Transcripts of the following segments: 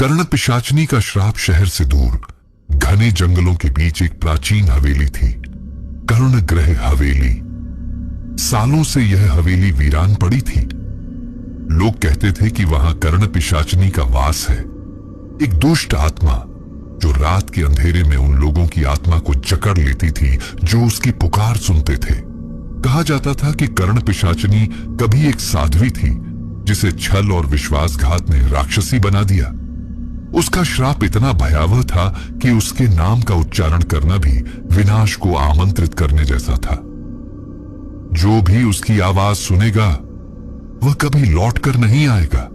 कर्ण पिशाचनी का श्राप शहर से दूर घने जंगलों के बीच एक प्राचीन हवेली थी, कर्ण ग्रह हवेली। सालों से यह हवेली वीरान पड़ी थी। लोग कहते थे कि वहां कर्ण पिशाचनी का वास है, एक दुष्ट आत्मा जो रात के अंधेरे में उन लोगों की आत्मा को जकड़ लेती थी जो उसकी पुकार सुनते थे। कहा जाता था कि कर्ण पिशाचनी कभी एक साध्वी थी जिसे छल और विश्वासघात ने राक्षसी बना दिया। उसका श्राप इतना भयावह था कि उसके नाम का उच्चारण करना भी विनाश को आमंत्रित करने जैसा था। जो भी उसकी आवाज सुनेगा वह कभी लौटकर नहीं आएगा।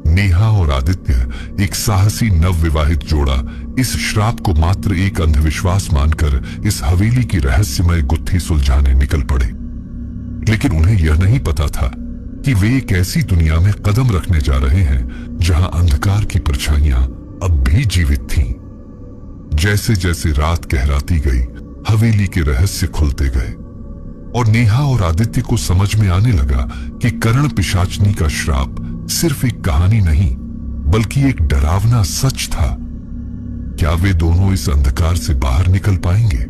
नेहा और आदित्य, एक साहसी नवविवाहित जोड़ा, इस श्राप को मात्र एक अंधविश्वास मानकर इस हवेली की रहस्यमय गुत्थी सुलझाने निकल पड़े। लेकिन उन्हें यह नहीं पता था कि वे एक ऐसी दुनिया में कदम रखने जा रहे हैं जहां अंधकार की परछाइयां अब भी जीवित थीं। जैसे जैसे रात गहराती गई, हवेली के रहस्य खुलते गए और नेहा और आदित्य को समझ में आने लगा कि कर्ण पिशाचनी का श्राप सिर्फ एक कहानी नहीं बल्कि एक डरावना सच था। क्या वे दोनों इस अंधकार से बाहर निकल पाएंगे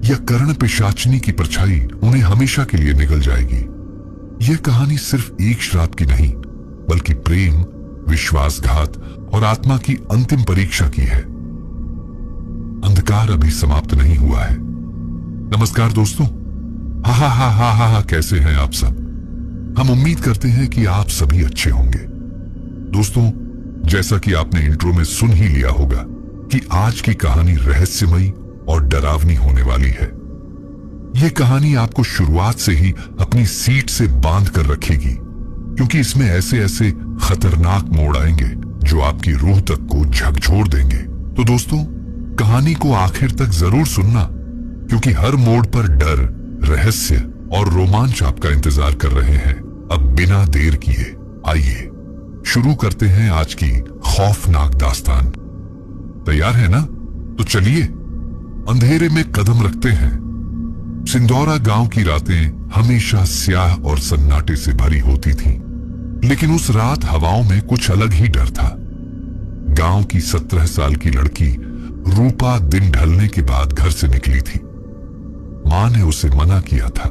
या कर्ण पिशाचनी की परछाई उन्हें हमेशा के लिए निगल जाएगी? यह कहानी सिर्फ एक श्राप की नहीं बल्कि प्रेम, विश्वासघात और आत्मा की अंतिम परीक्षा की है। अंधकार अभी समाप्त नहीं हुआ है। नमस्कार दोस्तों, हा, कैसे हैं आप सब? हम उम्मीद करते हैं कि आप सभी अच्छे होंगे। दोस्तों, जैसा कि आपने इंट्रो में सुन ही लिया होगा कि आज की कहानी रहस्यमयी और डरावनी होने वाली है। यह कहानी आपको शुरुआत से ही अपनी सीट से बांध कर रखेगी, क्योंकि इसमें ऐसे ऐसे खतरनाक मोड़ आएंगे जो आपकी रूह तक को झकझोर देंगे। तो दोस्तों, कहानी को आखिर तक जरूर सुनना, क्योंकि हर मोड़ पर डर, रहस्य और रोमांच आपका इंतजार कर रहे हैं। अब बिना देर किए आइए शुरू करते हैं आज की खौफनाक दास्तान। तैयार है ना? तो चलिए अंधेरे में कदम रखते हैं। सिंधौरा गांव की रातें हमेशा स्याह और सन्नाटे से भरी होती थीं, लेकिन उस रात हवाओं में कुछ अलग ही डर था। गांव की 17 साल की लड़की रूपा दिन ढलने के बाद घर से निकली थी। मां ने उसे मना किया था,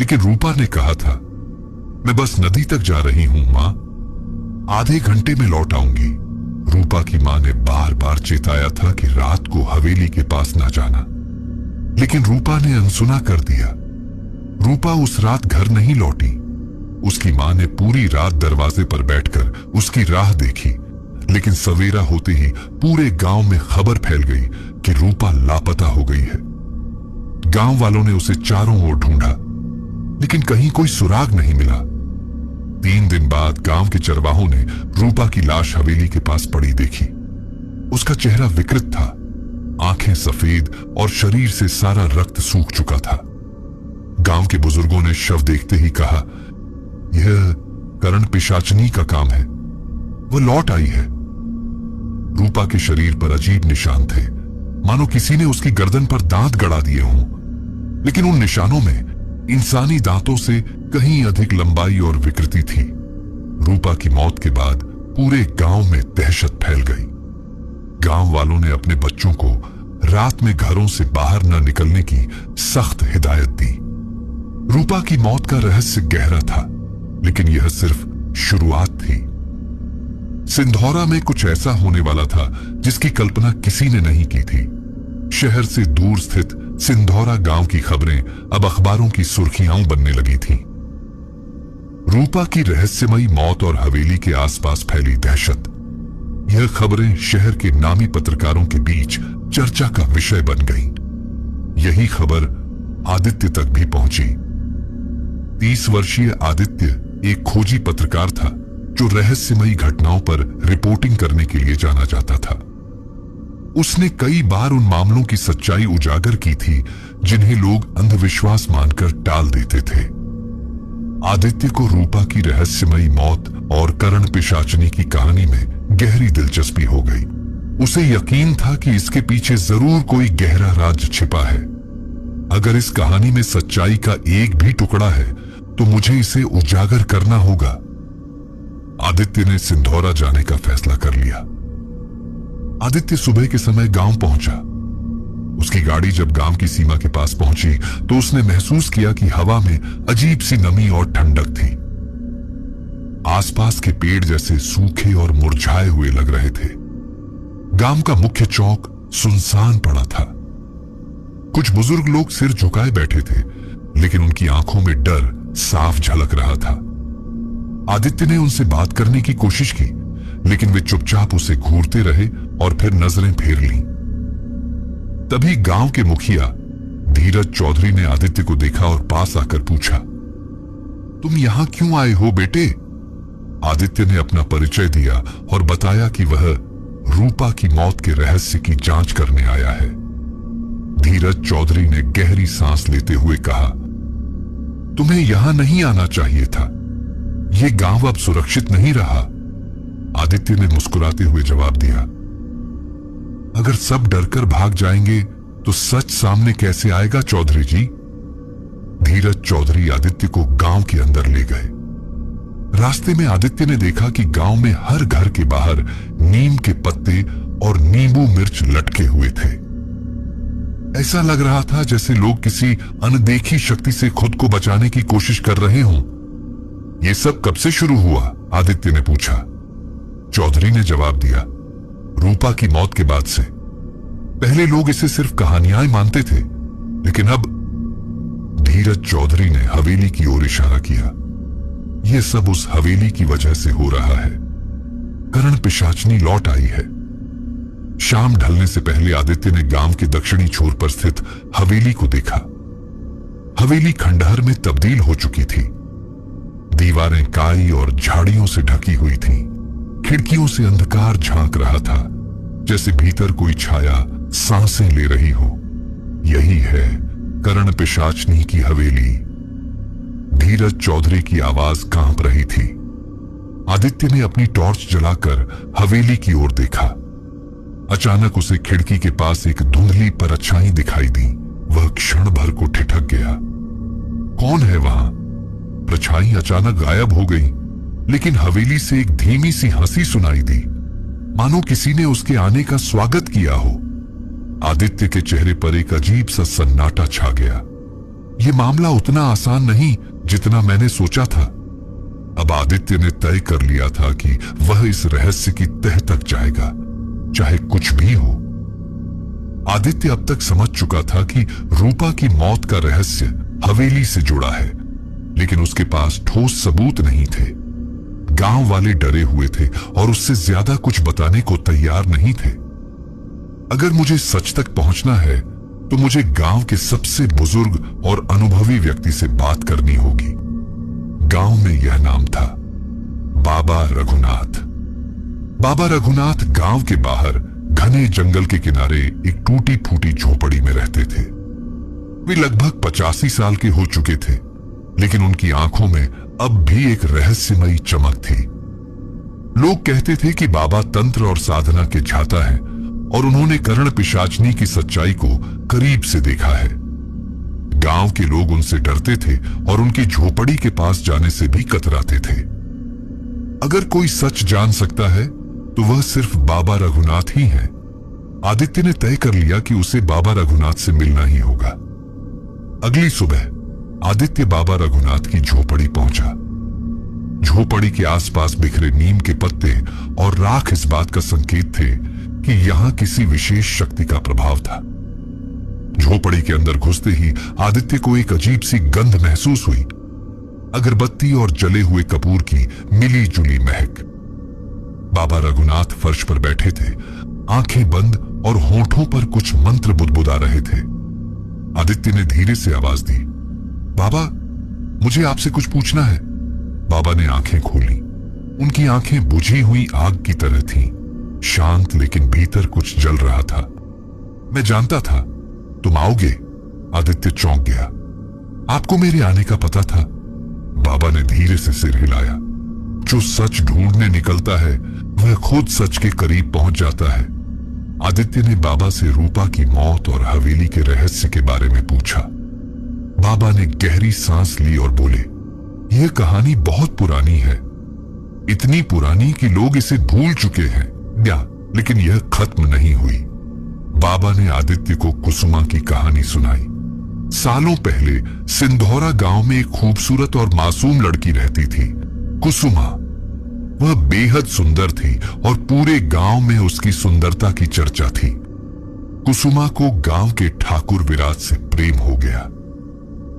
लेकिन रूपा ने कहा था, मैं बस नदी तक जा रही हूं मां, आधे घंटे में लौट आऊंगी। रूपा की मां ने बार बार चेताया था कि रात को हवेली के पास ना जाना, लेकिन रूपा ने अनसुना कर दिया। रूपा उस रात घर नहीं लौटी। उसकी मां ने पूरी रात दरवाजे पर बैठकर उसकी राह देखी, लेकिन सवेरा होते ही पूरे गांव में खबर फैल गई कि रूपा लापता हो गई है। गांव वालों ने उसे चारों ओर ढूंढा, लेकिन कहीं कोई सुराग नहीं मिला। 3 दिन बाद गांव के चरवाहों ने रूपा की लाश हवेली के पास पड़ी देखी। उसका चेहरा विकृत था, आंखें सफेद और शरीर से सारा रक्त सूख चुका था। गांव के बुजुर्गों ने शव देखते ही कहा, यह कर्ण पिशाचनी का काम है, वह लौट आई है। रूपा के शरीर पर अजीब निशान थे, मानो किसी ने उसकी गर्दन पर दांत गड़ा दिए हों, लेकिन उन निशानों में इंसानी दांतों से कहीं अधिक लंबाई और विकृति थी। रूपा की मौत के बाद पूरे गांव में दहशत फैल गई। गांव वालों ने अपने बच्चों को रात में घरों से बाहर न निकलने की सख्त हिदायत दी। रूपा की मौत का रहस्य गहरा था, लेकिन यह सिर्फ शुरुआत थी। सिंधौरा में कुछ ऐसा होने वाला था जिसकी कल्पना किसी ने नहीं की थी। शहर से दूर स्थित सिंधौरा गांव की खबरें अब अखबारों की सुर्खियां बनने लगी थीं। रूपा की रहस्यमयी मौत और हवेली के आसपास फैली दहशत, यह खबरें शहर के नामी पत्रकारों के बीच चर्चा का विषय बन गईं। यही खबर आदित्य तक भी पहुंची। 30 वर्षीय आदित्य एक खोजी पत्रकार था जो रहस्यमयी घटनाओं पर रिपोर्टिंग करने के लिए जाना जाता था। उसने कई बार उन मामलों की सच्चाई उजागर की थी जिन्हें लोग अंधविश्वास मानकर टाल देते थे। आदित्य को रूपा की रहस्यमयी मौत और कर्ण पिशाचनी की कहानी में गहरी दिलचस्पी हो गई। उसे यकीन था कि इसके पीछे जरूर कोई गहरा राज छिपा है। अगर इस कहानी में सच्चाई का एक भी टुकड़ा है तो मुझे इसे उजागर करना होगा। आदित्य ने सिंधौरा जाने का फैसला कर लिया। आदित्य सुबह के समय गांव पहुंचा। उसकी गाड़ी जब गांव की सीमा के पास पहुंची तो उसने महसूस किया कि हवा में अजीब सी नमी और ठंडक थी। आसपास के पेड़ जैसे सूखे और मुरझाए हुए लग रहे थे। गांव का मुख्य चौक सुनसान पड़ा था। कुछ बुजुर्ग लोग सिर झुकाए बैठे थे, लेकिन उनकी आंखों में डर साफ झलक रहा था। आदित्य ने उनसे बात करने की कोशिश की, लेकिन वे चुपचाप उसे घूरते रहे और फिर नजरें फेर लीं। तभी गांव के मुखिया धीरज चौधरी ने आदित्य को देखा और पास आकर पूछा, तुम यहां क्यों आए हो बेटे? आदित्य ने अपना परिचय दिया और बताया कि वह रूपा की मौत के रहस्य की जांच करने आया है। धीरज चौधरी ने गहरी सांस लेते हुए कहा, तुम्हें यहां नहीं आना चाहिए था। यह गांव अब सुरक्षित नहीं रहा। आदित्य ने मुस्कुराते हुए जवाब दिया, अगर सब डरकर भाग जाएंगे तो सच सामने कैसे आएगा चौधरी जी? धीरज चौधरी आदित्य को गांव के अंदर ले गए। रास्ते में आदित्य ने देखा कि गांव में हर घर के बाहर नीम के पत्ते और नींबू मिर्च लटके हुए थे। ऐसा लग रहा था जैसे लोग किसी अनदेखी शक्ति से खुद को बचाने की कोशिश कर रहे हों। यह सब कब से शुरू हुआ? आदित्य ने पूछा। चौधरी ने जवाब दिया, रूपा की मौत के बाद से। पहले लोग इसे सिर्फ कहानियां मानते थे, लेकिन अब धीरज चौधरी ने हवेली की ओर इशारा किया। यह सब उस हवेली की वजह से हो रहा है। करण पिशाचनी लौट आई है। शाम ढलने से पहले आदित्य ने गांव के दक्षिणी छोर पर स्थित हवेली को देखा। हवेली खंडहर में तब्दील हो चुकी थी। दीवारें काई और झाड़ियों से ढकी हुई थीं। खिड़कियों से अंधकार झांक रहा था, जैसे भीतर कोई छाया सांसें ले रही हो। यही है करण पिशाचनी की हवेली। धीरज चौधरी की आवाज कांप रही थी। आदित्य ने अपनी टॉर्च जलाकर हवेली की ओर देखा। अचानक उसे खिड़की के पास एक धुंधली परछाई दिखाई दी। वह क्षण भर को ठिठक गया। कौन है वहां? परछाई अचानक गायब हो गई, लेकिन हवेली से एक धीमी सी हंसी सुनाई दी, मानो किसी ने उसके आने का स्वागत किया हो। आदित्य के चेहरे पर एक अजीब सा सन्नाटा छा गया। यह मामला उतना आसान नहीं जितना मैंने सोचा था। अब आदित्य ने तय कर लिया था कि वह इस रहस्य की तह तक जाएगा, चाहे कुछ भी हो। आदित्य अब तक समझ चुका था कि रूपा की मौत का रहस्य हवेली से जुड़ा है, लेकिन उसके पास ठोस सबूत नहीं थे। गांव वाले डरे हुए थे और उससे ज्यादा कुछ बताने को तैयार नहीं थे। अगर मुझे सच तक पहुंचना है तो मुझे गांव के सबसे बुजुर्ग और अनुभवी व्यक्ति से बात करनी होगी। गांव में यह नाम था बाबा रघुनाथ। बाबा रघुनाथ गांव के बाहर घने जंगल के किनारे एक टूटी फूटी झोपड़ी में रहते थे। वे लगभग 85 साल के हो चुके थे, लेकिन उनकी आंखों में अब भी एक रहस्यमयी चमक थी। लोग कहते थे कि बाबा तंत्र और साधना के झाता हैं और उन्होंने करण पिशाचनी की सच्चाई को करीब से देखा है। गांव के लोग उनसे डरते थे और उनकी झोपड़ी के पास जाने से भी कतराते थे। अगर कोई सच जान सकता है तो वह सिर्फ बाबा रघुनाथ ही है। आदित्य ने तय कर लिया कि उसे बाबा रघुनाथ से मिलना ही होगा। अगली सुबह आदित्य बाबा रघुनाथ की झोपड़ी पहुंचा। झोपड़ी के आसपास बिखरे नीम के पत्ते और राख इस बात का संकेत थे कि यहां किसी विशेष शक्ति का प्रभाव था। झोपड़ी के अंदर घुसते ही आदित्य को एक अजीब सी गंध महसूस हुई, अगरबत्ती और जले हुए कपूर की मिली जुली महक। बाबा रघुनाथ फर्श पर बैठे थे, आंखें बंद और होठों पर कुछ मंत्र बुदबुदा रहे थे। आदित्य ने धीरे से आवाज दी, बाबा, मुझे आपसे कुछ पूछना है। बाबा ने आंखें खोली। उनकी आंखें बुझी हुई आग की तरह थीं, शांत लेकिन भीतर कुछ जल रहा था। मैं जानता था तुम आओगे। आदित्य चौंक गया। आपको मेरे आने का पता था? बाबा ने धीरे से सिर हिलाया। जो सच ढूंढने निकलता है वह खुद सच के करीब पहुंच जाता है। आदित्य ने बाबा से रूपा की मौत और हवेली के रहस्य के बारे में पूछा। बाबा ने गहरी सांस ली और बोले, यह कहानी बहुत पुरानी है, इतनी पुरानी कि लोग इसे भूल चुके हैं। क्या लेकिन यह खत्म नहीं हुई। बाबा ने आदित्य को कुसुमा की कहानी सुनाई। सालों पहले सिंधौरा गांव में एक खूबसूरत और मासूम लड़की रहती थी, कुसुमा। वह बेहद सुंदर थी और पूरे गांव में उसकी सुंदरता की चर्चा थी। कुसुमा को गांव के ठाकुर विराज से प्रेम हो गया।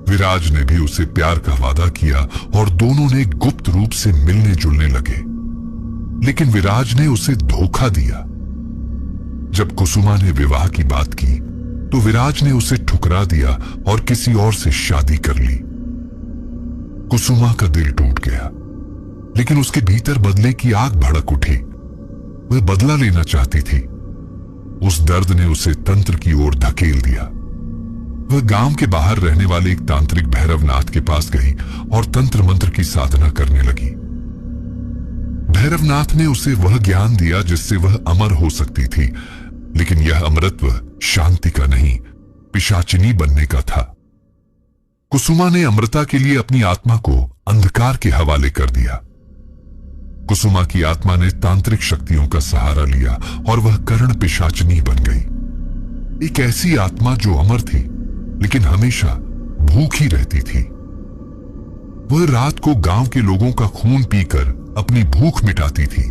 विराज ने भी उसे प्यार का वादा किया और दोनों ने गुप्त रूप से मिलने जुलने लगे। लेकिन विराज ने उसे धोखा दिया। जब कुसुमा ने विवाह की बात की तो विराज ने उसे ठुकरा दिया और किसी और से शादी कर ली। कुसुमा का दिल टूट गया, लेकिन उसके भीतर बदले की आग भड़क उठी। वह बदला लेना चाहती थी। उस दर्द ने उसे तंत्र की ओर धकेल दिया। वह गांव के बाहर रहने वाले एक तांत्रिक भैरवनाथ के पास गई और तंत्र मंत्र की साधना करने लगी। भैरवनाथ ने उसे वह ज्ञान दिया जिससे वह अमर हो सकती थी, लेकिन यह अमरत्व शांति का नहीं, पिशाचिनी बनने का था। कुसुमा ने अमृता के लिए अपनी आत्मा को अंधकार के हवाले कर दिया। कुसुमा की आत्मा ने तांत्रिक शक्तियों का सहारा लिया और वह कर्ण पिशाचिनी बन गई। एक ऐसी आत्मा जो अमर थी लेकिन हमेशा भूखी रहती थी। वह रात को गांव के लोगों का खून पीकर अपनी भूख मिटाती थी।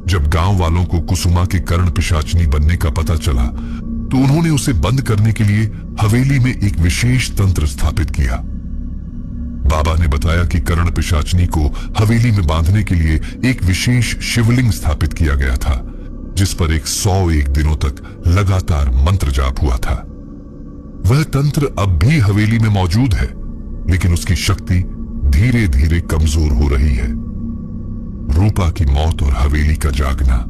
जब गांव वालों को कुसुमा के कर्ण पिशाचिनी बनने का पता चला तो उन्होंने उसे बंद करने के लिए हवेली में एक विशेष तंत्र स्थापित किया। बाबा ने बताया कि कर्ण पिशाचिनी को हवेली में बांधने के लिए एक विशेष शिवलिंग स्थापित किया गया था, जिस पर 101 दिनों तक लगातार मंत्र जाप हुआ था। वह तंत्र अब भी हवेली में मौजूद है, लेकिन उसकी शक्ति धीरे धीरे कमजोर हो रही है। रूपा की मौत और हवेली का जागना।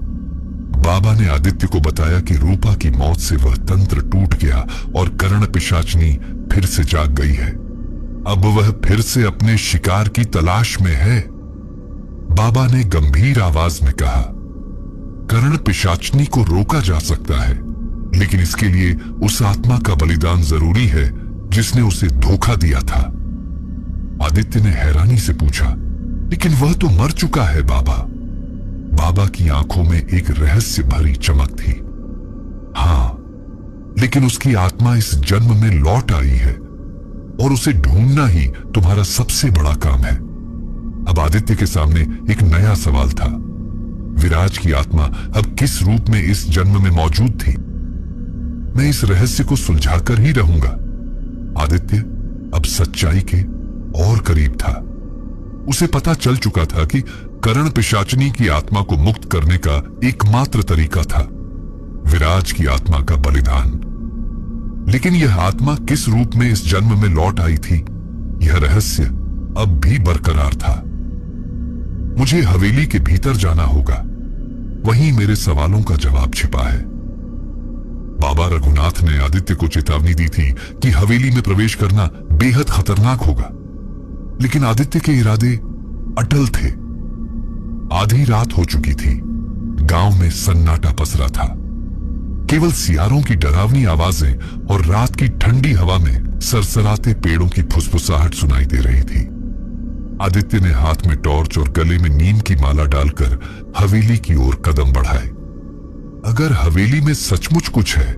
बाबा ने आदित्य को बताया कि रूपा की मौत से वह तंत्र टूट गया और कर्ण पिशाचिनी फिर से जाग गई है। अब वह फिर से अपने शिकार की तलाश में है। बाबा ने गंभीर आवाज में कहा, कर्ण पिशाचिनी को रोका जा सकता है, लेकिन इसके लिए उस आत्मा का बलिदान जरूरी है जिसने उसे धोखा दिया था। आदित्य ने हैरानी से पूछा, लेकिन वह तो मर चुका है बाबा। बाबा की आंखों में एक रहस्य भरी चमक थी। हां, लेकिन उसकी आत्मा इस जन्म में लौट आई है और उसे ढूंढना ही तुम्हारा सबसे बड़ा काम है। अब आदित्य के सामने एक नया सवाल था। विराज की आत्मा अब किस रूप में इस जन्म में मौजूद थी? मैं इस रहस्य को सुलझाकर ही रहूंगा। आदित्य अब सच्चाई के और करीब था। उसे पता चल चुका था कि कर्ण पिशाचिनी की आत्मा को मुक्त करने का एकमात्र तरीका था विराज की आत्मा का बलिदान। लेकिन यह आत्मा किस रूप में इस जन्म में लौट आई थी, यह रहस्य अब भी बरकरार था। मुझे हवेली के भीतर जाना होगा, वहीं मेरे सवालों का जवाब छिपा है। बाबा रघुनाथ ने आदित्य को चेतावनी दी थी कि हवेली में प्रवेश करना बेहद खतरनाक होगा, लेकिन आदित्य के इरादे अटल थे। आधी रात हो चुकी थी। गांव में सन्नाटा पसरा था। केवल सियारों की डरावनी आवाजें और रात की ठंडी हवा में सरसराते पेड़ों की फुसफुसाहट सुनाई दे रही थी। आदित्य ने हाथ में टॉर्च और गले में नीम की माला डालकर हवेली की ओर कदम बढ़ाए। अगर हवेली में सचमुच कुछ है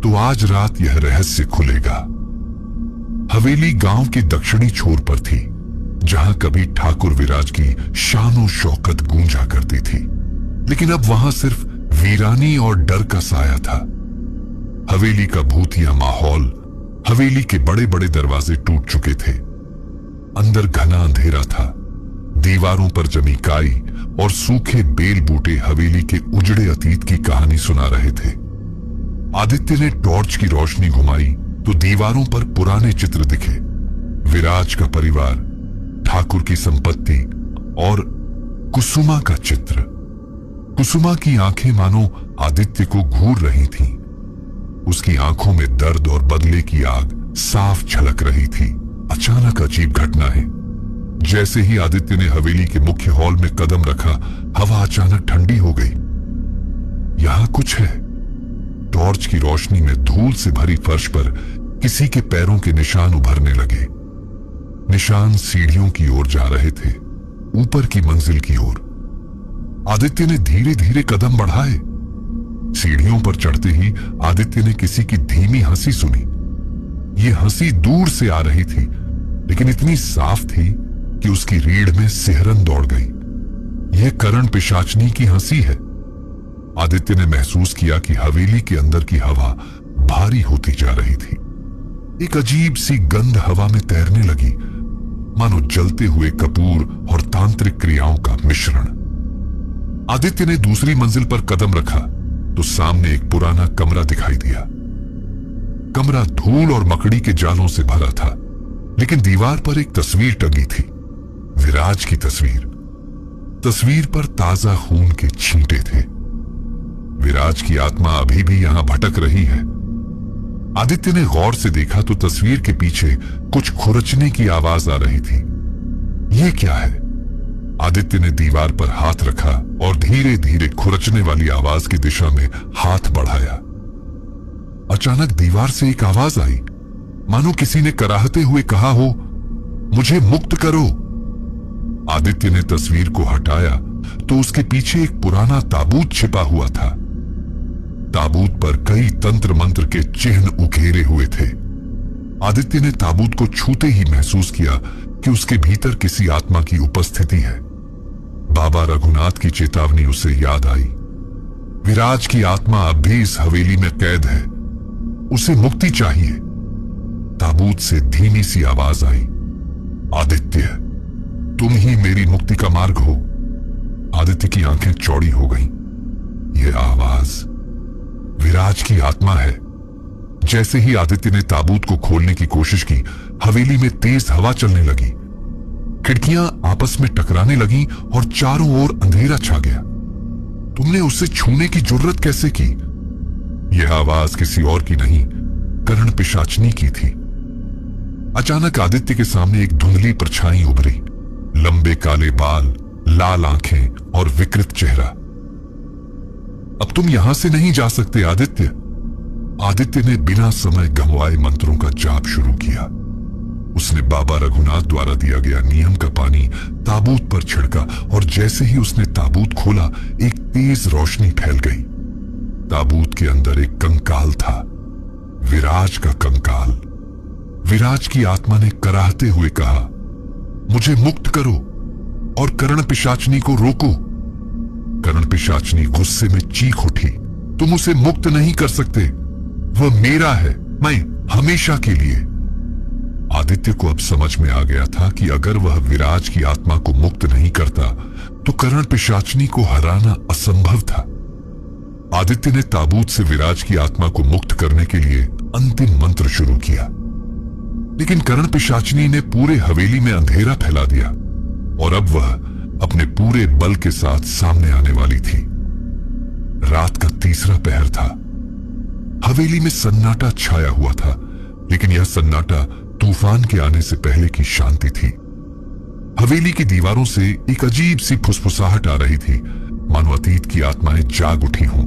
तो आज रात यह रहस्य खुलेगा। हवेली गांव के दक्षिणी छोर पर थी, जहां कभी ठाकुर विराज की शानो शौकत गूंजा करती थी, लेकिन अब वहां सिर्फ वीरानी और डर का साया था। हवेली का भूतिया माहौल, हवेली के बड़े बड़े दरवाजे टूट चुके थे। अंदर घना अंधेरा था। दीवारों पर जमी काई और सूखे बेल बूटे हवेली के उजड़े अतीत की कहानी सुना रहे थे। आदित्य ने टॉर्च की रोशनी घुमाई तो दीवारों पर पुराने चित्र दिखे। विराज का परिवार, ठाकुर की संपत्ति और कुसुमा का चित्र। कुसुमा की आंखें मानो आदित्य को घूर रही थीं। उसकी आंखों में दर्द और बदले की आग साफ झलक रही थी। अचानक अजीब घटना है। जैसे ही आदित्य ने हवेली के मुख्य हॉल में कदम रखा, हवा अचानक ठंडी हो गई। यहां कुछ है। टॉर्च की रोशनी में धूल से भरी फर्श पर किसी के पैरों के निशान उभरने लगे। निशान सीढ़ियों की ओर जा रहे थे, ऊपर की मंजिल की ओर। आदित्य ने धीरे धीरे कदम बढ़ाए। सीढ़ियों पर चढ़ते ही आदित्य ने किसी की धीमी हंसी सुनी। यह हंसी दूर से आ रही थी, लेकिन इतनी साफ थी कि उसकी रीढ़ में सिहरन दौड़ गई। यह करण पिशाचनी की हंसी है। आदित्य ने महसूस किया कि हवेली के अंदर की हवा भारी होती जा रही थी। एक अजीब सी गंध हवा में तैरने लगी, मानो जलते हुए कपूर और तांत्रिक क्रियाओं का मिश्रण। आदित्य ने दूसरी मंजिल पर कदम रखा तो सामने एक पुराना कमरा दिखाई दिया। कमरा धूल और मकड़ी के जालों से भरा था, लेकिन दीवार पर एक तस्वीर टंगी थी, विराज की तस्वीर। तस्वीर पर ताजा खून के छींटे थे। विराज की आत्मा अभी भी यहां भटक रही है। आदित्य ने गौर से देखा तो तस्वीर के पीछे कुछ खुरचने की आवाज आ रही थी। यह क्या है? आदित्य ने दीवार पर हाथ रखा और धीरे धीरे खुरचने वाली आवाज की दिशा में हाथ बढ़ाया। अचानक दीवार से एक आवाज आई, मानो किसी ने कराहते हुए कहा हो, मुझे मुक्त करो। आदित्य ने तस्वीर को हटाया तो उसके पीछे एक पुराना ताबूत छिपा हुआ था। ताबूत पर कई तंत्र मंत्र के चिन्ह उकेरे हुए थे। आदित्य ने ताबूत को छूते ही महसूस किया कि उसके भीतर किसी आत्मा की उपस्थिति है। बाबा रघुनाथ की चेतावनी उसे याद आई। विराज की आत्मा अब भी इस हवेली में कैद है, उसे मुक्ति चाहिए। ताबूत से धीमी सी आवाज आई, आदित्य, तुम ही मेरी मुक्ति का मार्ग हो। आदित्य की आंखें चौड़ी हो गईं। यह आवाज विराज की आत्मा है। जैसे ही आदित्य ने ताबूत को खोलने की कोशिश की, हवेली में तेज हवा चलने लगी। खिड़कियां आपस में टकराने लगीं और चारों ओर अंधेरा छा गया। तुमने उसे छूने की जुर्रत कैसे की? यह आवाज किसी और की नहीं, करण पिशाचनी की थी। अचानक आदित्य के सामने एक धुंधली परछाई उभरी। लंबे काले बाल, लाल आंखें और विकृत चेहरा। अब तुम यहां से नहीं जा सकते आदित्य। आदित्य ने बिना समय गंवाए मंत्रों का जाप शुरू किया। उसने बाबा रघुनाथ द्वारा दिया गया नियम का पानी ताबूत पर छिड़का और जैसे ही उसने ताबूत खोला, एक तेज रोशनी फैल गई। ताबूत के अंदर एक कंकाल था, विराज का कंकाल। विराज की आत्मा ने कराहते हुए कहा, मुझे मुक्त करो और करण पिशाचनी को रोको। करण पिशाचनी गुस्से में चीख उठी, तुम उसे मुक्त नहीं कर सकते, वह मेरा है, मैं हमेशा के लिए। आदित्य को अब समझ में आ गया था कि अगर वह विराज की आत्मा को मुक्त नहीं करता तो करण पिशाचनी को हराना असंभव था। आदित्य ने ताबूत से विराज की आत्मा को मुक्त करने के लिए अंतिम मंत्र शुरू किया, लेकिन करण पिशाचनी ने पूरे हवेली में अंधेरा फैला दिया और अब वह अपने पूरे बल के साथ सामने आने वाली थी। रात का तीसरा पहर था। हवेली में सन्नाटा छाया हुआ था, लेकिन यह सन्नाटा तूफान के आने से पहले की शांति थी। हवेली की दीवारों से एक अजीब सी फुसफुसाहट आ रही थी, मानो अतीत की आत्माएं जाग उठी हों।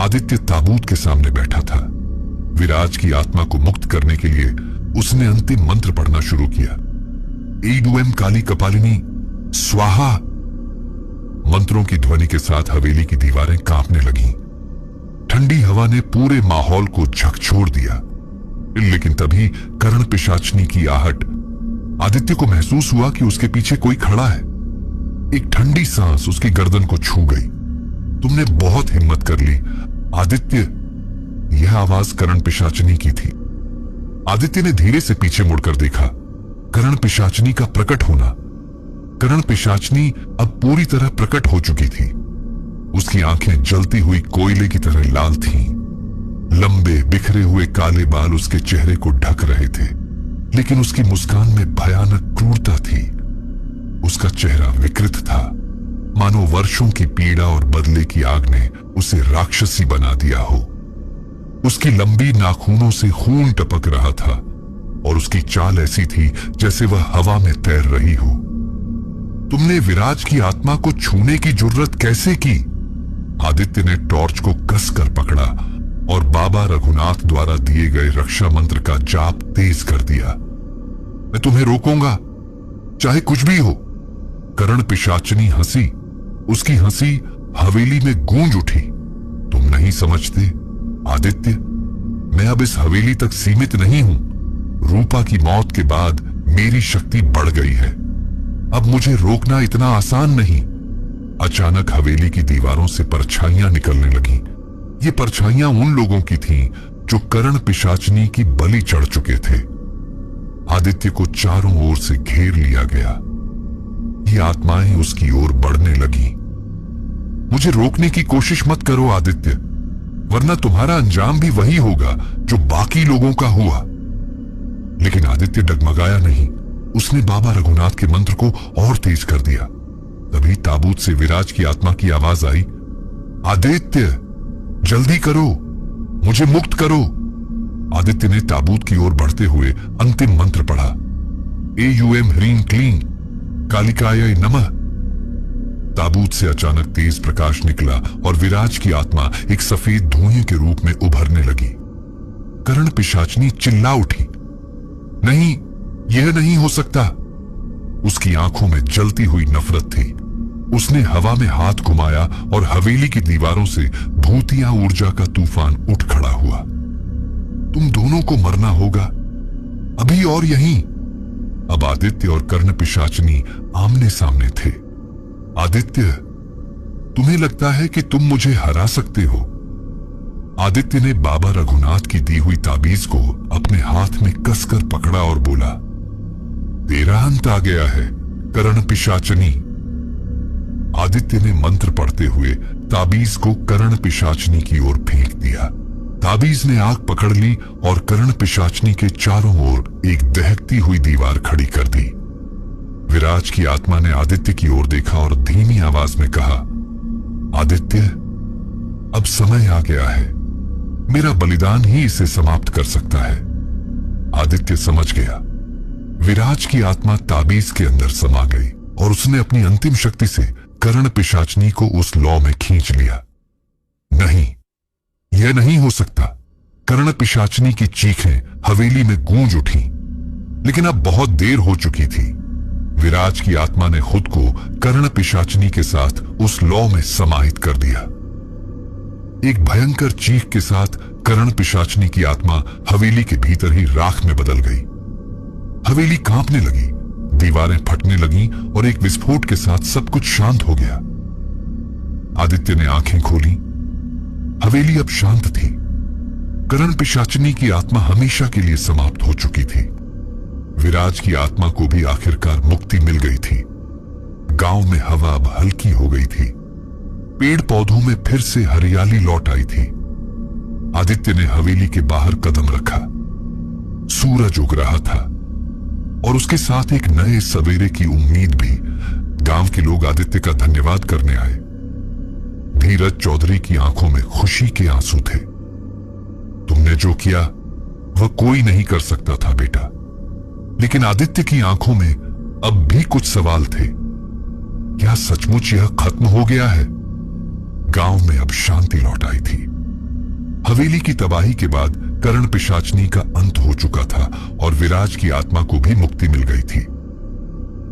आदित्य ताबूत के सामने बैठा था। विराज की आत्मा को मुक्त करने के लिए उसने अंतिम मंत्र पढ़ना शुरू किया। एडुएम काली कपालिनी स्वाहा। मंत्रों की ध्वनि के साथ हवेली की दीवारें कांपने लगीं। ठंडी हवा ने पूरे माहौल को झकझोर दिया, लेकिन तभी करण पिशाचनी की आहट। आदित्य को महसूस हुआ कि उसके पीछे कोई खड़ा है। एक ठंडी सांस उसकी गर्दन को छू गई। तुमने बहुत हिम्मत कर ली आदित्य। यह आवाज करण पिशाचनी की थी। आदित्य ने धीरे से पीछे मुड़कर देखा। करण पिशाचनी का प्रकट होना। करण पिशाचनी अब पूरी तरह प्रकट हो चुकी थी। उसकी आंखें जलती हुई कोयले की तरह लाल थीं। लंबे बिखरे हुए काले बाल उसके चेहरे को ढक रहे थे, लेकिन उसकी मुस्कान में भयानक क्रूरता थी। उसका चेहरा विकृत था, मानो वर्षों की पीड़ा और बदले की आग ने उसे राक्षसी बना दिया हो। उसकी लंबी नाखूनों से खून टपक रहा था और उसकी चाल ऐसी थी जैसे वह हवा में तैर रही हो। तुमने विराज की आत्मा को छूने की जुर्रत कैसे की? आदित्य ने टॉर्च को कसकर पकड़ा और बाबा रघुनाथ द्वारा दिए गए रक्षा मंत्र का जाप तेज कर दिया। मैं तुम्हें रोकूंगा, चाहे कुछ भी हो। करण पिशाचनी हंसी। उसकी हंसी हवेली में गूंज उठी। तुम नहीं समझते आदित्य, मैं अब इस हवेली तक सीमित नहीं हूं। रूपा की मौत के बाद मेरी शक्ति बढ़ गई है। अब मुझे रोकना इतना आसान नहीं। अचानक हवेली की दीवारों से परछाइयां निकलने लगीं। ये परछाइयां उन लोगों की थीं जो कर्ण पिशाचनी की बलि चढ़ चुके थे। आदित्य को चारों ओर से घेर लिया गया। ये आत्माएं उसकी ओर बढ़ने लगी। मुझे रोकने की कोशिश मत करो आदित्य, वरना तुम्हारा अंजाम भी वही होगा जो बाकी लोगों का हुआ। लेकिन आदित्य डगमगाया नहीं। उसने बाबा रघुनाथ के मंत्र को और तेज कर दिया। तभी ताबूत से विराज की आत्मा की आवाज आई, आदित्य जल्दी करो, मुझे मुक्त करो। आदित्य ने ताबूत की ओर बढ़ते हुए अंतिम मंत्र पढ़ा, एयूएम ह्रीं क्लीं कालिकाय नमः। ताबूत से अचानक तेज प्रकाश निकला और विराज की आत्मा एक सफेद धुएं के रूप में उभरने लगी। कर्ण पिशाचनी चिल्ला उठी, नहीं, यह नहीं हो सकता। उसकी आंखों में जलती हुई नफरत थी। उसने हवा में हाथ घुमाया और हवेली की दीवारों से भूतिया ऊर्जा का तूफान उठ खड़ा हुआ। तुम दोनों को मरना होगा, अभी और यहीं। अब आदित्य और कर्ण पिशाचनी आमने सामने थे। आदित्य, तुम्हें लगता है कि तुम मुझे हरा सकते हो? आदित्य ने बाबा रघुनाथ की दी हुई ताबीज को अपने हाथ में कसकर पकड़ा और बोला, तेरा अंत आ गया है कर्ण पिशाचनी। आदित्य ने मंत्र पढ़ते हुए ताबीज को कर्ण पिशाचनी की ओर फेंक दिया। ताबीज ने आग पकड़ ली और कर्ण पिशाचनी के चारों ओर एक दहकती हुई दीवार खड़ी कर दी। विराज की आत्मा ने आदित्य की ओर देखा और धीमी आवाज में कहा, आदित्य, अब समय आ गया है। मेरा बलिदान ही इसे समाप्त कर सकता है। आदित्य समझ गया। विराज की आत्मा ताबीज के अंदर समा गई और उसने अपनी अंतिम शक्ति से कर्ण पिशाचनी को उस लौ में खींच लिया। नहीं, यह नहीं हो सकता। कर्ण पिशाचनी की चीखें हवेली में गूंज उठी, लेकिन अब बहुत देर हो चुकी थी। विराज की आत्मा ने खुद को कर्ण पिशाचनी के साथ उस लौ में समाहित कर दिया। एक भयंकर चीख के साथ कर्ण पिशाचनी की आत्मा हवेली के भीतर ही राख में बदल गई। हवेली कांपने लगी, दीवारें फटने लगीं और एक विस्फोट के साथ सब कुछ शांत हो गया। आदित्य ने आंखें खोली। हवेली अब शांत थी। कर्ण पिशाचनी की आत्मा हमेशा के लिए समाप्त हो चुकी थी। विराज की आत्मा को भी आखिरकार मुक्ति मिल गई थी। गांव में हवा अब हल्की हो गई थी। पेड़ पौधों में फिर से हरियाली लौट आई थी। आदित्य ने हवेली के बाहर कदम रखा। सूरज उग रहा था और उसके साथ एक नए सवेरे की उम्मीद भी। गांव के लोग आदित्य का धन्यवाद करने आए। धीरज चौधरी की आंखों में खुशी के आंसू थे। तुमने जो किया वह कोई नहीं कर सकता था बेटा। लेकिन आदित्य की आंखों में अब भी कुछ सवाल थे। क्या सचमुच यह खत्म हो गया है? गांव में अब शांति लौट आई थी। हवेली की तबाही के बाद कर्ण पिशाचनी का अंत हो चुका था और विराज की आत्मा को भी मुक्ति मिल गई थी।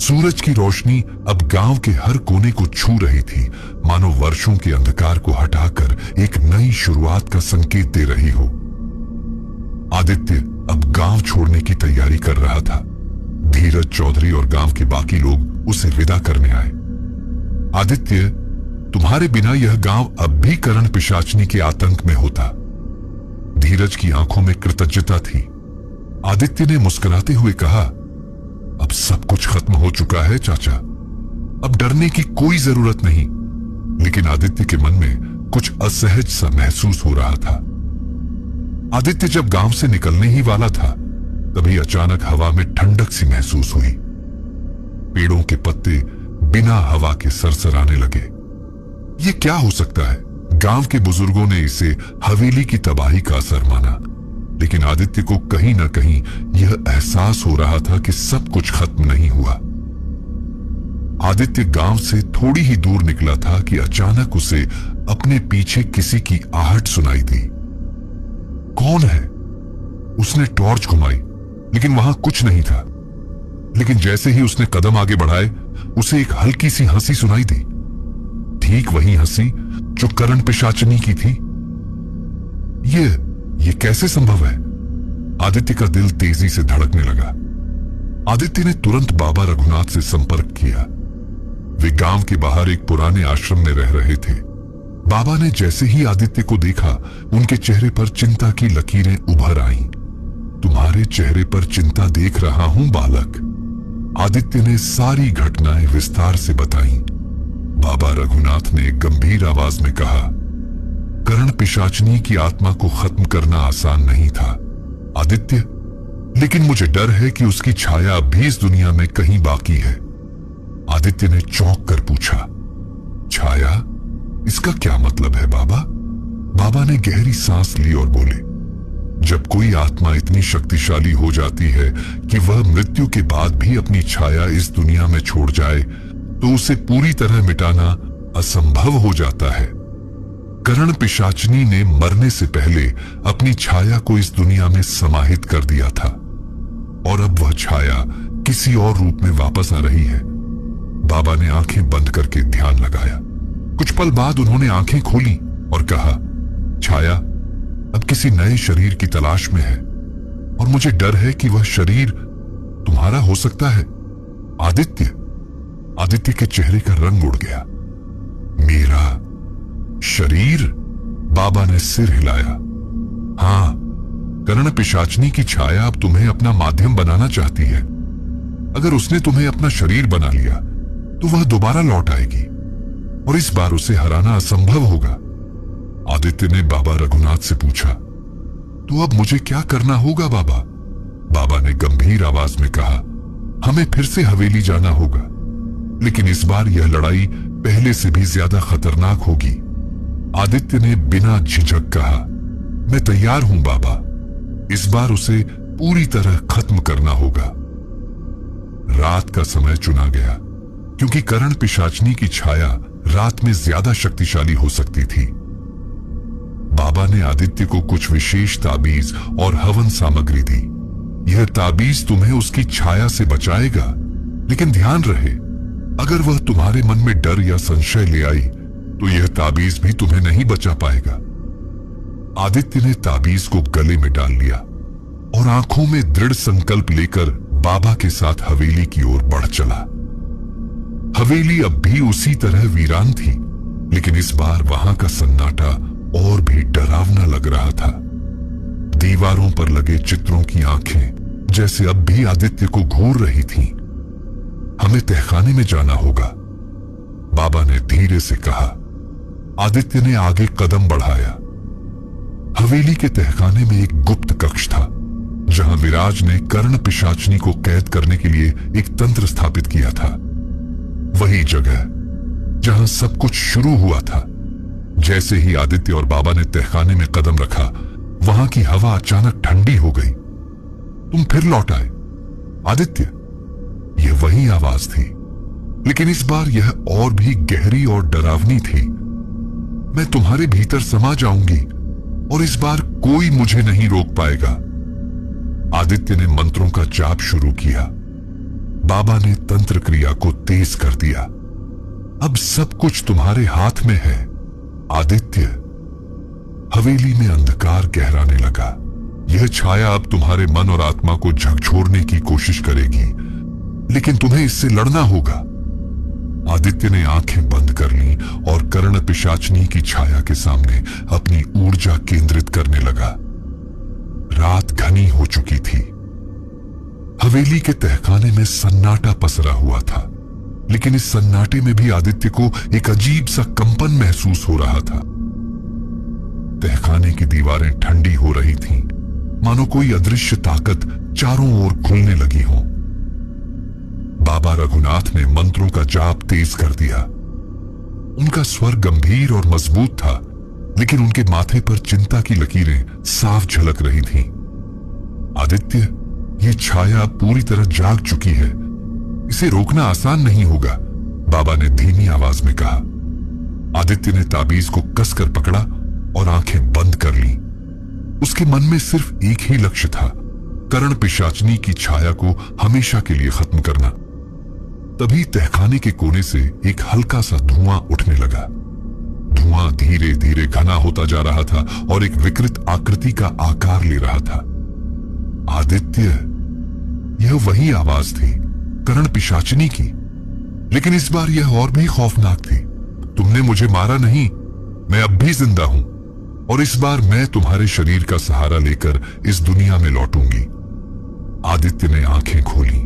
सूरज की रोशनी अब गांव के हर कोने को छू रही थी, मानो वर्षों के अंधकार को हटाकर एक नई शुरुआत का संकेत दे रही हो। आदित्य अब गांव छोड़ने की तैयारी कर रहा था। धीरज चौधरी और गांव के बाकी लोग उसे विदा करने आए। आदित्य, तुम्हारे बिना यह गांव अब भी कर्ण पिशाचनी के आतंक में होता। धीरज की आंखों में कृतज्ञता थी। आदित्य ने मुस्कुराते हुए कहा, अब सब कुछ खत्म हो चुका है चाचा, अब डरने की कोई जरूरत नहीं। लेकिन आदित्य के मन में कुछ असहज सा महसूस हो रहा था। आदित्य जब गांव से निकलने ही वाला था, तभी अचानक हवा में ठंडक सी महसूस हुई। पेड़ों के पत्ते बिना हवा के सरसराने लगे। ये क्या हो सकता है? गांव के बुजुर्गों ने इसे हवेली की तबाही का असर माना, लेकिन आदित्य को कहीं ना कहीं यह एहसास हो रहा था कि सब कुछ खत्म नहीं हुआ। आदित्य गांव से थोड़ी ही दूर निकला था कि अचानक उसे अपने पीछे किसी की आहट सुनाई दी। कौन है? उसने टॉर्च घुमाई, लेकिन वहां कुछ नहीं था। लेकिन जैसे ही उसने कदम आगे बढ़ाए, उसे एक हल्की सी हंसी सुनाई दी। ठीक वही हंसी जो करण पिशाचिनी की थी। ये कैसे संभव है? आदित्य का दिल तेजी से धड़कने लगा। आदित्य ने तुरंत बाबा रघुनाथ से संपर्क किया। वे गांव के बाहर एक पुराने आश्रम में रह रहे थे। बाबा ने जैसे ही आदित्य को देखा, उनके चेहरे पर चिंता की लकीरें उभर आईं। तुम्हारे चेहरे पर चिंता देख रहा हूं बालक। आदित्य ने सारी घटनाएं विस्तार से बताईं। बाबा रघुनाथ ने गंभीर आवाज में कहा, करण पिशाचिनी की आत्मा को खत्म करना आसान नहीं था आदित्य, लेकिन मुझे डर है कि उसकी छाया अब भी इस दुनिया में कहीं बाकी है। आदित्य ने चौंक कर पूछा, छाया? इसका क्या मतलब है बाबा? बाबा ने गहरी सांस ली और बोले, जब कोई आत्मा इतनी शक्तिशाली हो जाती है कि वह मृत्यु के बाद भी अपनी छाया इस दुनिया में छोड़ जाए, तो उसे पूरी तरह मिटाना असंभव हो जाता है। करण पिशाचिनी ने मरने से पहले अपनी छाया को इस दुनिया में समाहित कर दिया था और अब वह छाया किसी और रूप में वापस आ रही है। बाबा ने आंखें बंद करके ध्यान लगाया। कुछ पल बाद उन्होंने आंखें खोली और कहा, छाया अब किसी नए शरीर की तलाश में है और मुझे डर है कि वह शरीर तुम्हारा हो सकता है। आदित्य के चेहरे का रंग उड़ गया। मेरा शरीर? बाबा ने सिर हिलाया। हां, करण पिशाचिनी की छाया अब तुम्हें अपना माध्यम बनाना चाहती है। अगर उसने तुम्हें अपना शरीर बना लिया तो वह दोबारा लौट आएगी और इस बार उसे हराना असंभव होगा। आदित्य ने बाबा रघुनाथ से पूछा, तो अब मुझे क्या करना होगा बाबा? बाबा ने गंभीर आवाज में कहा, हमें फिर से हवेली जाना होगा, लेकिन इस बार यह लड़ाई पहले से भी ज्यादा खतरनाक होगी। आदित्य ने बिना झिझक कहा, मैं तैयार हूं बाबा। इस बार उसे पूरी तरह खत्म करना होगा। रात का समय चुना गया क्योंकि करण पिशाचिनी की छाया रात में ज्यादा शक्तिशाली हो सकती थी। बाबा ने आदित्य को कुछ विशेष ताबीज और हवन सामग्री दी। यह ताबीज तुम्हें उसकी छाया से बचाएगा, लेकिन ध्यान रहे, अगर वह तुम्हारे मन में डर या संशय ले आई तो यह ताबीज भी तुम्हें नहीं बचा पाएगा। आदित्य ने ताबीज को गले में डाल लिया और आंखों में दृढ़ संकल्प लेकर बाबा के साथ हवेली की ओर बढ़ चला। हवेली अब भी उसी तरह वीरान थी, लेकिन इस बार वहां का सन्नाटा और भी डरावना लग रहा था। दीवारों पर लगे चित्रों की आंखें जैसे अब भी आदित्य को घूर रही थीं। हमें तहखाने में जाना होगा, बाबा ने धीरे से कहा। आदित्य ने आगे कदम बढ़ाया। हवेली के तहखाने में एक गुप्त कक्ष था, जहां विराज ने कर्ण पिशाचिनी को कैद करने के लिए एक तंत्र स्थापित किया था। वही जगह जहां सब कुछ शुरू हुआ था। जैसे ही आदित्य और बाबा ने तहखाने में कदम रखा, वहां की हवा अचानक ठंडी हो गई। तुम फिर लौट आए आदित्य। यह वही आवाज थी, लेकिन इस बार यह और भी गहरी और डरावनी थी। मैं तुम्हारे भीतर समा जाऊंगी और इस बार कोई मुझे नहीं रोक पाएगा। आदित्य ने मंत्रों का जाप शुरू किया। बाबा ने तंत्र क्रिया को तेज कर दिया। अब सब कुछ तुम्हारे हाथ में है आदित्य। हवेली में अंधकार गहराने लगा। यह छाया अब तुम्हारे मन और आत्मा को झकझोरने की कोशिश करेगी, लेकिन तुम्हें इससे लड़ना होगा। आदित्य ने आंखें बंद कर ली और कर्ण पिशाचिनी की छाया के सामने अपनी ऊर्जा केंद्रित करने लगा। रात घनी हो चुकी थी। हवेली के तहखाने में सन्नाटा पसरा हुआ था, लेकिन इस सन्नाटे में भी आदित्य को एक अजीब सा कंपन महसूस हो रहा था। तहखाने की दीवारें ठंडी हो रही थीं, मानो कोई अदृश्य ताकत चारों ओर घुलने लगी हो। बाबा रघुनाथ ने मंत्रों का जाप तेज कर दिया। उनका स्वर गंभीर और मजबूत था, लेकिन उनके माथे पर चिंता की लकीरें साफ झलक रही थीं। आदित्य, ये छाया पूरी तरह जाग चुकी है, इसे रोकना आसान नहीं होगा, बाबा ने धीमी आवाज में कहा। आदित्य ने ताबीज को कसकर पकड़ा और आंखें बंद कर लीं। उसके मन में सिर्फ एक ही लक्ष्य था, कर्ण पिशाचिनी की छाया को हमेशा के लिए खत्म करना। तभी तहखाने के कोने से एक हल्का सा धुआं उठने लगा। धुआं धीरे धीरे घना होता जा रहा था और एक विकृत आकृति का आकार ले रहा था। आदित्य, यह वही आवाज थी, करण पिशाचिनी की, लेकिन इस बार यह और भी खौफनाक थी। तुमने मुझे मारा नहीं, मैं अब भी जिंदा हूं और इस बार मैं तुम्हारे शरीर का सहारा लेकर इस दुनिया में लौटूंगी। आदित्य ने आंखें खोली।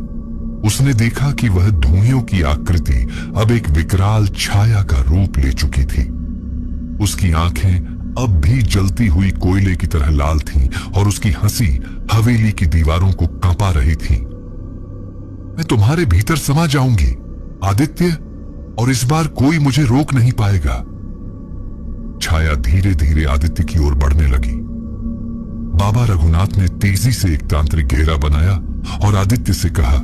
उसने देखा कि वह धुइयों की आकृति अब एक विकराल छाया का रूप ले चुकी थी। उसकी आंखें अब भी जलती हुई कोयले की तरह लाल थीं और उसकी हंसी हवेली की दीवारों को कांपा रही थी। मैं तुम्हारे भीतर समा जाऊंगी आदित्य, और इस बार कोई मुझे रोक नहीं पाएगा। छाया धीरे धीरे आदित्य की ओर बढ़ने लगी। बाबा रघुनाथ ने तेजी से एक तांत्रिक घेरा बनाया और आदित्य से कहा,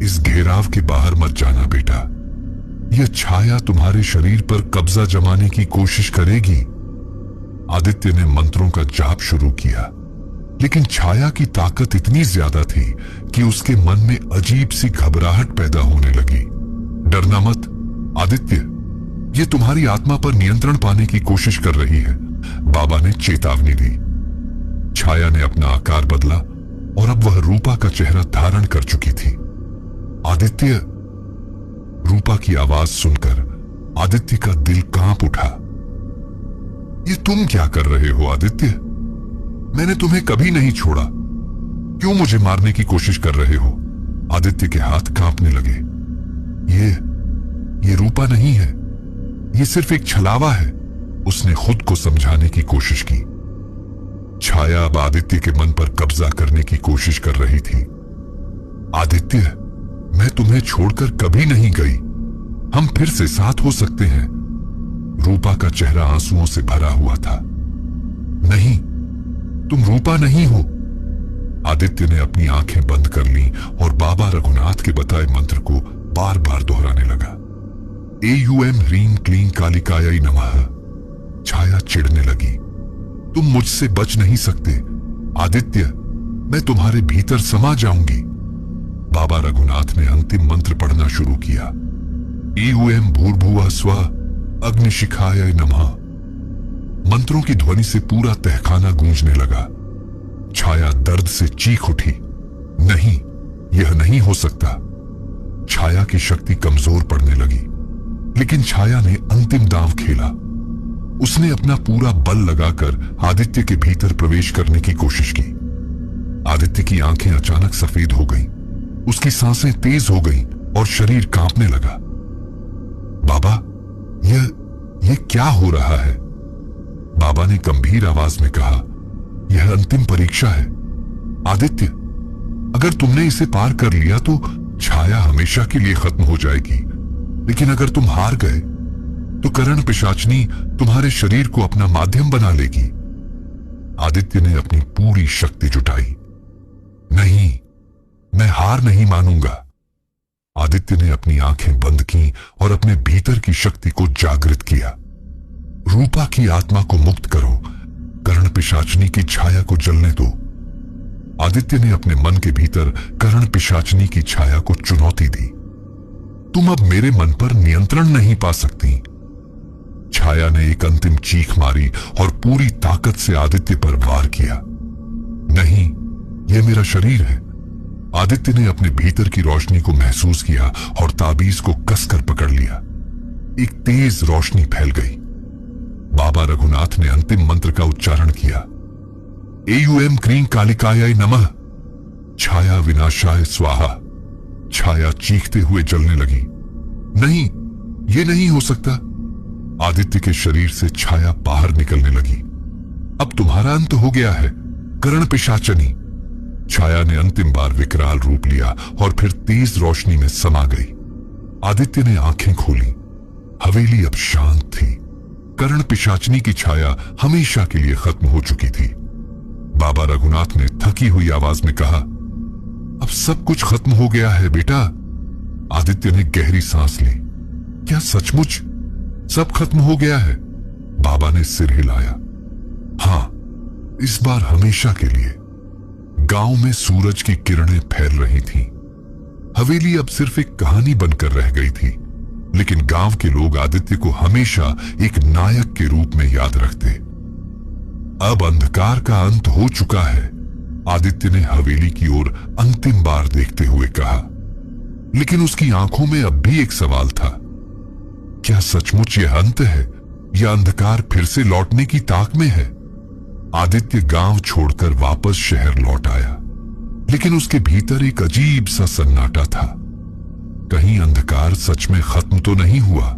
इस घेराव के बाहर मत जाना बेटा, यह छाया तुम्हारे शरीर पर कब्जा जमाने की कोशिश करेगी। आदित्य ने मंत्रों का जाप शुरू किया, लेकिन छाया की ताकत इतनी ज्यादा थी कि उसके मन में अजीब सी घबराहट पैदा होने लगी। डरना मत आदित्य, यह तुम्हारी आत्मा पर नियंत्रण पाने की कोशिश कर रही है, बाबा ने चेतावनी दी। छाया ने अपना आकार बदला और अब वह रूपा का चेहरा धारण कर चुकी थी। आदित्य, रूपा की आवाज सुनकर आदित्य का दिल कांप उठा। ये तुम क्या कर रहे हो आदित्य? मैंने तुम्हें कभी नहीं छोड़ा, क्यों मुझे मारने की कोशिश कर रहे हो? आदित्य के हाथ कांपने लगे। ये रूपा नहीं है, ये सिर्फ एक छलावा है, उसने खुद को समझाने की कोशिश की। छाया अब आदित्य के मन पर कब्जा करने की कोशिश कर रही थी। आदित्य, मैं तुम्हें छोड़कर कभी नहीं गई, हम फिर से साथ हो सकते हैं। रूपा का चेहरा आंसुओं से भरा हुआ था। नहीं, तुम रूपा नहीं हो। आदित्य ने अपनी आंखें बंद कर लीं और बाबा रघुनाथ के बताए मंत्र को बार बार दोहराने लगा। एयूएम ह्रीं क्लीं कालिकायै नमः। छाया चिढ़ने लगी। तुम मुझसे बच नहीं सकते आदित्य, मैं तुम्हारे भीतर समा जाऊंगी। बाबा रघुनाथ ने अंतिम मंत्र पढ़ना शुरू किया। एयूएम भूर्भुवः स्वः अग्निशिखायै नमः। मंत्रों की ध्वनि से पूरा तहखाना गूंजने लगा। छाया दर्द से चीख उठी। नहीं, यह नहीं हो सकता। छाया की शक्ति कमजोर पड़ने लगी, लेकिन छाया ने अंतिम दांव खेला। उसने अपना पूरा बल लगाकर आदित्य के भीतर प्रवेश करने की कोशिश की। आदित्य की आंखें अचानक सफेद हो गईं, उसकी सांसें तेज हो गईं और शरीर कांपने लगा। बाबा, यह क्या हो रहा है? बाबा ने गंभीर आवाज में कहा, यह अंतिम परीक्षा है आदित्य। अगर तुमने इसे पार कर लिया तो छाया हमेशा के लिए खत्म हो जाएगी, लेकिन अगर तुम हार गए तो करण पिशाचिनी तुम्हारे शरीर को अपना माध्यम बना लेगी। आदित्य ने अपनी पूरी शक्ति जुटाई। नहीं, मैं हार नहीं मानूंगा। आदित्य ने अपनी आंखें बंद की और अपने भीतर की शक्ति को जागृत किया। रूपा की आत्मा को मुक्त करो, करण पिशाचिनी की छाया को जलने दो। आदित्य ने अपने मन के भीतर करण पिशाचिनी की छाया को चुनौती दी। तुम अब मेरे मन पर नियंत्रण नहीं पा सकती। छाया ने एक अंतिम चीख मारी और पूरी ताकत से आदित्य पर वार किया। नहीं, यह मेरा शरीर है। आदित्य ने अपने भीतर की रोशनी को महसूस किया और ताबीज को कसकर पकड़ लिया। एक तेज रोशनी फैल गई। बाबा रघुनाथ ने अंतिम मंत्र का उच्चारण किया। एयूएम क्रीं कालिकायै नमः। छाया विनाशाय स्वाहा। छाया चीखते हुए जलने लगी। नहीं, यह नहीं हो सकता। आदित्य के शरीर से छाया बाहर निकलने लगी। अब तुम्हारा अंत हो गया है करण पिशाचिनी। छाया ने अंतिम बार विकराल रूप लिया और फिर तेज रोशनी में समा गई। आदित्य ने आंखें खोली। हवेली अब शांत थी। करण पिशाचिनी की छाया हमेशा के लिए खत्म हो चुकी थी। बाबा रघुनाथ ने थकी हुई आवाज में कहा, अब सब कुछ खत्म हो गया है बेटा। आदित्य ने गहरी सांस ली। क्या सचमुच सब खत्म हो गया है? बाबा ने सिर हिलाया। हां, इस बार हमेशा के लिए। गांव में सूरज की किरणें फैल रही थीं। हवेली अब सिर्फ एक कहानी बनकर रह गई थी, लेकिन गांव के लोग आदित्य को हमेशा एक नायक के रूप में याद रखते। अब अंधकार का अंत हो चुका है, आदित्य ने हवेली की ओर अंतिम बार देखते हुए कहा। लेकिन उसकी आंखों में अब भी एक सवाल था, क्या सचमुच यह अंत है या अंधकार फिर से लौटने की ताक में है? आदित्य गांव छोड़कर वापस शहर लौट आया, लेकिन उसके भीतर एक अजीब सा सन्नाटा था। कहीं अंधकार सच में खत्म तो नहीं हुआ?